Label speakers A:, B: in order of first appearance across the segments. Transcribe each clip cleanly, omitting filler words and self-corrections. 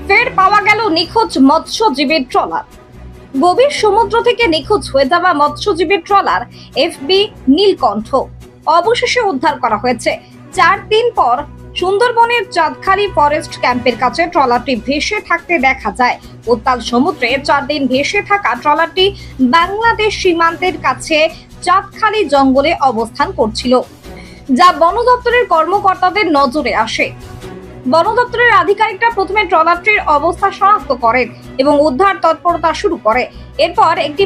A: ফের পাওয়া গেল নিখোঁজ মৎস্যজীবীর ট্রলার। গভীর সমুদ্র থেকে নিখোঁজ হয়ে যাওয়া মৎস্যজীবীর ট্রলার এফবি নীলকণ্ঠ অবশেষে উদ্ধার করা হয়েছে। 4 দিন পর সুন্দরবনের চাঁদখালি ফরেস্ট ক্যাম্পের কাছে ট্রলারটি ভেসে থাকতে দেখা যায়। উত্তাল সমুদ্রে 4 দিন ভেসে থাকা ট্রলারটি বাংলাদেশ সীমান্তের কাছে চাঁদখালি জঙ্গলে অবস্থান করছিল, যা বন দপ্তরের কর্মকর্তাদের নজরে আসে। বন দপ্তরের আধিকারিকরা প্রথমে ট্রলারটির অবস্থা শনাক্ত করেন এবং উদ্ধার তৎপরতা শুরু করে। এরপর একটি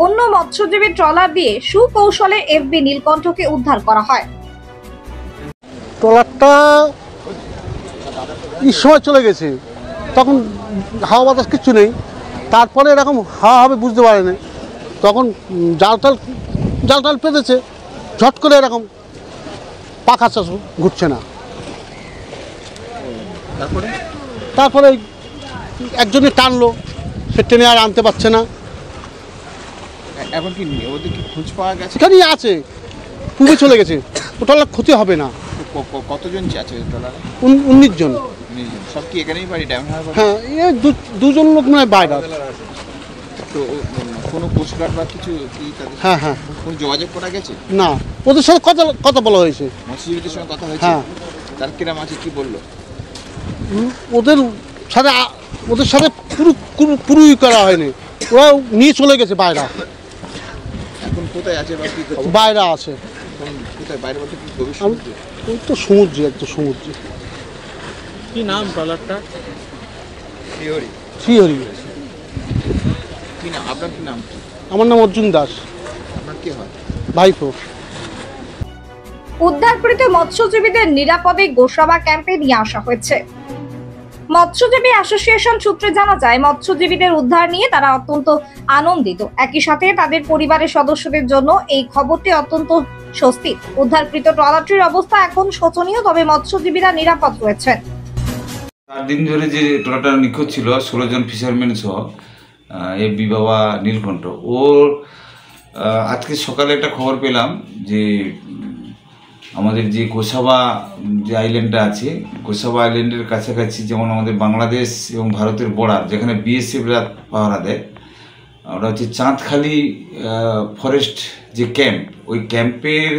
A: অন্য মৎস্যজীবী ট্রলার দিয়ে সুকৌশলে এফবি নীলকণ্ঠকে উদ্ধার করা হয়।
B: ট্রলারটা এই সময় চলে গেছে, তখন হাওয়া বাতাস কিছু নেই, তারপরে এরকম হাওয়া হবে বুঝতে পারেনি, তখন জাল টাল পেতেছে, ঝট করে এরকম পাখা ঘুরছে না। তারপরে একজনে টানলো, সে টেনে আর আনতে পারছে না।
C: এখন কি ওদের কি খোঁজ পাওয়া গেছে?
B: এখানেই আছে, পুবে চলে গেছে, ওটার ক্ষতি হবে না।
C: কতজন আছে ট্রলারে?
B: 19 জন।
C: সব কি এখানেই বাড়ি?
B: হ্যাঁ, দুজন লোক মানে বাইরে।
C: তো কোনো কোস্টগার্ড বা কিছু কি তাদের?
B: হ্যাঁ,
C: কোনো যোগাযোগ করা গেছে?
B: না, ওদের সাথে কথা বলা হয়েছে,
C: মৎস্যজীবীদের সঙ্গে কথা হয়েছে।
B: হ্যাঁ,
C: তার কিরাম আছে কি বললো?
B: ওদের সাথে পুরোই করা হয়নি, ওরা নিয়ে চলে গেছে বাইরে।
C: এখন কোথায় আছে বা কি করছে?
B: বাইরে আছে।
C: কোথায় বাইরে বলতে কি গভীর সমুদ্রে?
B: ওই তো সমুদ্রে, একদম সমুদ্রে।
D: কি নাম ট্রলারটা?
B: শ্রীহরি।
C: কি নাম আপনার? কি নাম?
B: আমার নাম অর্জুন দাস।
C: আপনার কি হয়?
B: ভাইপো।
A: উদ্ধারকৃত মৎস্যজীবীদের নিরাপদে গোসাবা ক্যাম্পে নিয়ে আসা হয়েছে। মৎস্যজীবী অ্যাসোসিয়েশন সূত্রে জানা যায়, মৎস্যজীবীদের উদ্ধার নিয়ে তারা অত্যন্ত আনন্দিত। একই সাথে তাদের পরিবারের সদস্যদের জন্য এই খবরটি অত্যন্ত স্বস্তির। উদ্ধারকৃত ট্রলারটির অবস্থা এখন শোচনীয়, তবে মৎস্যজীবীরা নিরাপদ রয়েছেন।
E: 4 দিন ধরে যে ট্রলারটা নিখোঁজ ছিল 16 জন ফিশারম্যান সহ এফবি বাবা নীলকণ্ঠ, ওর আজকে সকালে একটা খবর পেলাম যে আমাদের যে গোসাবা যে আইল্যান্ডটা আছে, গোসাবা আইল্যান্ডের কাছাকাছি, যেমন আমাদের বাংলাদেশ এবং ভারতের বর্ডার, যেখানে বিএসএফরা পাহারা দেয়, ওটা হচ্ছে চাঁদখালি ফরেস্ট যে ক্যাম্প, ওই ক্যাম্পের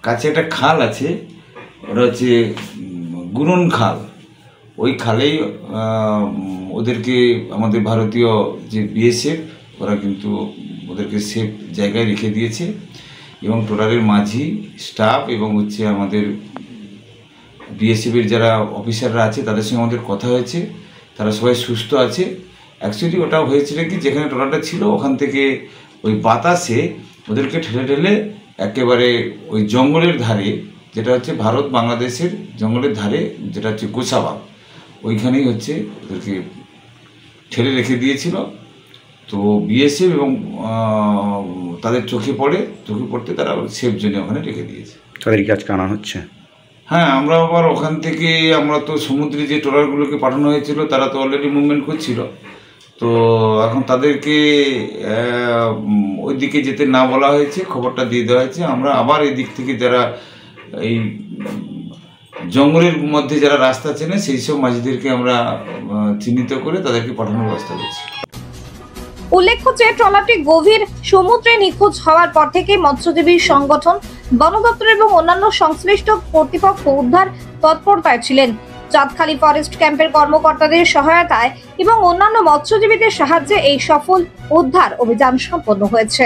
E: কাছে একটা খাল আছে, ওটা হচ্ছে গুরুন খাল। ওই খালেই ওদেরকে আমাদের ভারতীয় যে বিএসএফ, ওরা কিন্তু ওদেরকে সেফ জায়গায় রেখে দিয়েছে এবং ট্রলারের মাঝি স্টাফ এবং হচ্ছে আমাদের বিএসএফের যারা অফিসাররা আছে তাদের সঙ্গে আমাদের কথা হয়েছে, তারা সবাই সুস্থ আছে। অ্যাকচুয়ালি ওটা হয়েছিল কি, যেখানে ট্রলারটা ছিল ওখান থেকে ওই বাতাসে ওদেরকে ঠেলে ঠেলে একেবারে ওই জঙ্গলের ধারে, যেটা হচ্ছে ভারত বাংলাদেশের জঙ্গলের ধারে, যেটা হচ্ছে গোসাবা, ওইখানেই হচ্ছে ওদেরকে ঠেলে রেখে দিয়েছিল। তো বিএসএফ এবং তাদের চোখে পড়তে তারা সেফ জোনে ওখানে রেখে দিয়েছে।
D: তাদেরকে আজকে আনা হচ্ছে?
E: হ্যাঁ, আমরা আবার ওখান থেকে আমরা তো সমুদ্রে যে ট্রলারগুলোকে পাঠানো হয়েছিল তারা তো অলরেডি মুভমেন্ট করছিল, তো এখন তাদেরকে ওই দিকে যেতে না বলা হয়েছে, খবরটা দিয়ে দেওয়া হয়েছে। আমরা আবার এই দিক থেকে যারা এই জঙ্গলের মধ্যে যারা রাস্তা চেনে সেই সব মাঝিদেরকে আমরা চিহ্নিত করে তাদেরকে পাঠানোর ব্যবস্থা করছি।
A: উল্লেখ্য যে ট্রলারটি গভীর সমুদ্রে নিখোঁজ হওয়ার পর থেকে মৎস্যজীবী সংগঠন, বন দপ্তর এবং অন্যান্য সংশ্লিষ্ট কর্তৃপক্ষ উদ্ধার তৎপরতায় ছিলেন। চাঁদখালি ফরেস্ট ক্যাম্পের কর্মকর্তাদের সহায়তায় এবং অন্যান্য মৎস্যজীবীদের সাহায্যে এই সফল উদ্ধার অভিযান সম্পন্ন হয়েছে।